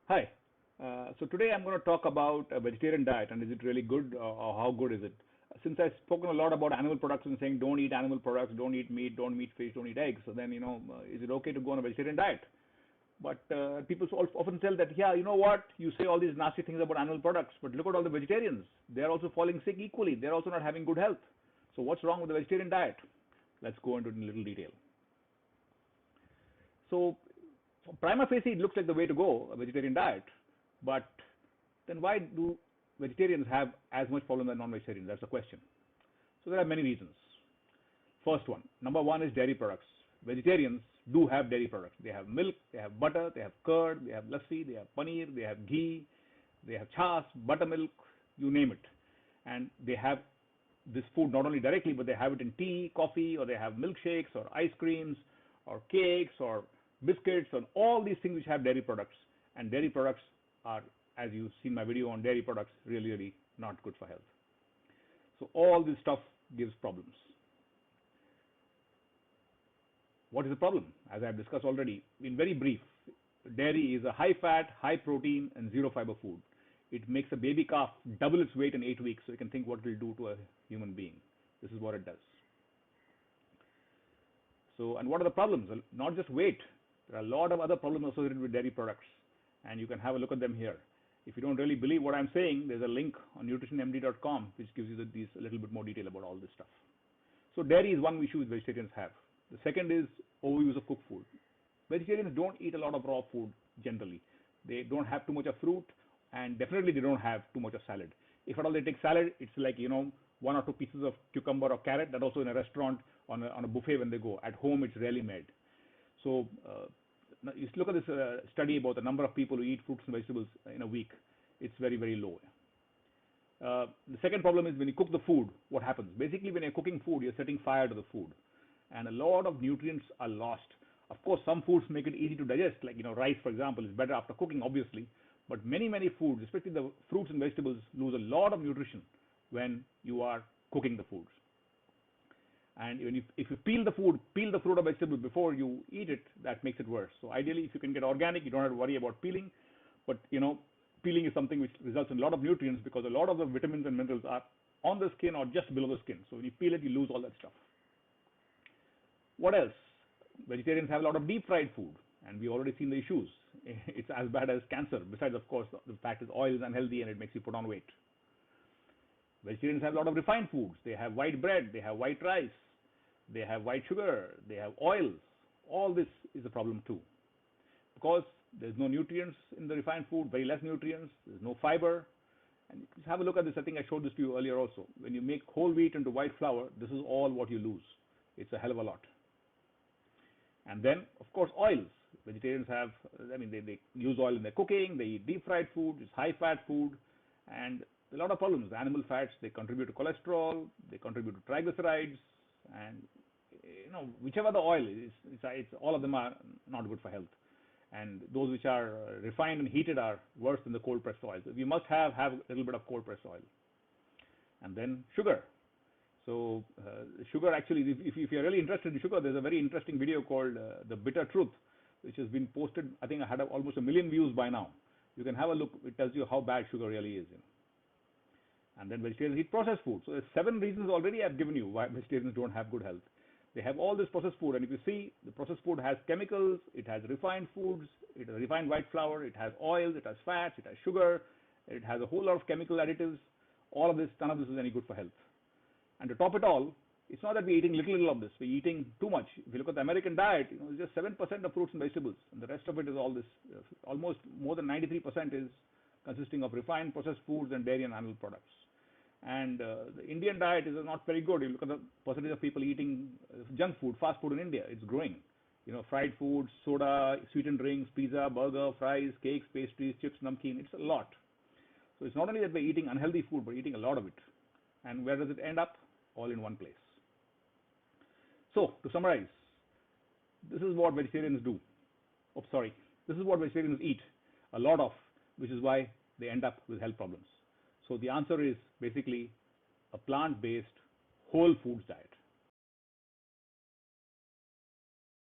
Hi. So today I'm going to talk about a vegetarian diet and is it really good or how good is it? Since I've spoken a lot about animal products and saying don't eat animal products, don't eat meat, don't eat fish, don't eat eggs, so then is it okay to go on a vegetarian diet? But people often tell that, yeah, you know what, you say all these nasty things about animal products, but look at all the vegetarians. They're also falling sick equally. They're also not having good health. So what's wrong with the vegetarian diet? Let's go into it in little detail. So prima facie, it looks like the way to go, a vegetarian diet. But then why do vegetarians have as much problem as non-vegetarians? That's the question. So there are many reasons. First one, number one is dairy products. Vegetarians do have dairy products. They have milk, they have butter, they have curd, they have lassi, they have paneer, they have ghee, they have chas, buttermilk, you name it. And they have this food not only directly, but they have it in tea, coffee, or they have milkshakes or ice creams or cakes or biscuits and all these things which have dairy products. And dairy products are, as you've seen my video on dairy products, really, really not good for health. So all this stuff gives problems. What is the problem? As I've discussed already, in very brief, dairy is a high fat, high protein, and zero fiber food. It makes a baby calf double its weight in 8 weeks, so you can think what it will do to a human being. This is what it does. So, and what are the problems? Not just weight. There are a lot of other problems associated with dairy products, and you can have a look at them here. If you don't really believe what I'm saying, there's a link on nutritionmd.com which gives you these a little bit more detail about all this stuff. So dairy is one issue vegetarians have. The second is overuse of cooked food. Vegetarians don't eat a lot of raw food generally. They don't have too much of fruit, and definitely they don't have too much of salad. If at all they take salad, it's like, one or two pieces of cucumber or carrot, that also in a restaurant on a buffet when they go. At home, it's rarely made. So you look at this study about the number of people who eat fruits and vegetables in a week. It's very, very low. The second problem is when you cook the food, what happens? Basically, when you're cooking food, you're setting fire to the food, and a lot of nutrients are lost. Of course, some foods make it easy to digest, like rice, for example, is better after cooking, obviously. But many, many foods, especially the fruits and vegetables, lose a lot of nutrition when you are cooking the foods. And if you peel the fruit or vegetable before you eat it, that makes it worse. So ideally, if you can get organic, you don't have to worry about peeling. But peeling is something which results in a lot of nutrients because a lot of the vitamins and minerals are on the skin or just below the skin. So when you peel it, you lose all that stuff. What else? Vegetarians have a lot of deep fried food, and we've already seen the issues. It's as bad as cancer. Besides, of course, the fact is oil is unhealthy and it makes you put on weight. Vegetarians have a lot of refined foods. They have white bread, they have white rice, they have white sugar, they have oils. All this is a problem too, because there's no nutrients in the refined food, very less nutrients, there's no fiber. And just have a look at this. I think I showed this to you earlier also. When you make whole wheat into white flour, this is all what you lose. It's a hell of a lot. And then, of course, oils. Vegetarians have, they use oil in their cooking, they eat deep fried food, it's high fat food, and a lot of problems. Animal fats, they contribute to cholesterol, they contribute to triglycerides, and whichever the oil is, it's all of them are not good for health. And those which are refined and heated are worse than the cold pressed oils. We must have a little bit of cold pressed oil. And then sugar. So sugar, actually, if you're really interested in sugar, there's a very interesting video called The Bitter Truth, which has been posted. I think I had almost 1 million views by now. You can have a look. It tells you how bad sugar really is. And then vegetarians eat processed food. So there's 7 reasons already I've given you why vegetarians don't have good health. They have all this processed food, and if you see, the processed food has chemicals, it has refined foods, it has refined white flour, it has oils, it has fats, it has sugar, it has a whole lot of chemical additives. All of this, none of this is any good for health. And to top it all, it's not that we're eating little of this, we're eating too much. If you look at the American diet, it's just 7% of fruits and vegetables, and the rest of it is all this, almost more than 93% is consisting of refined processed foods and dairy and animal products. And the Indian diet is not very good. You look at the percentage of people eating junk food, fast food in India, it's growing. Fried foods, soda, sweetened drinks, pizza, burger, fries, cakes, pastries, chips, namkeen, it's a lot. So it's not only that we're eating unhealthy food, but eating a lot of it. And where does it end up? All in one place. So, to summarize, this is what vegetarians do. This is what vegetarians eat a lot of, which is why they end up with health problems. So the answer is basically a plant-based whole foods diet.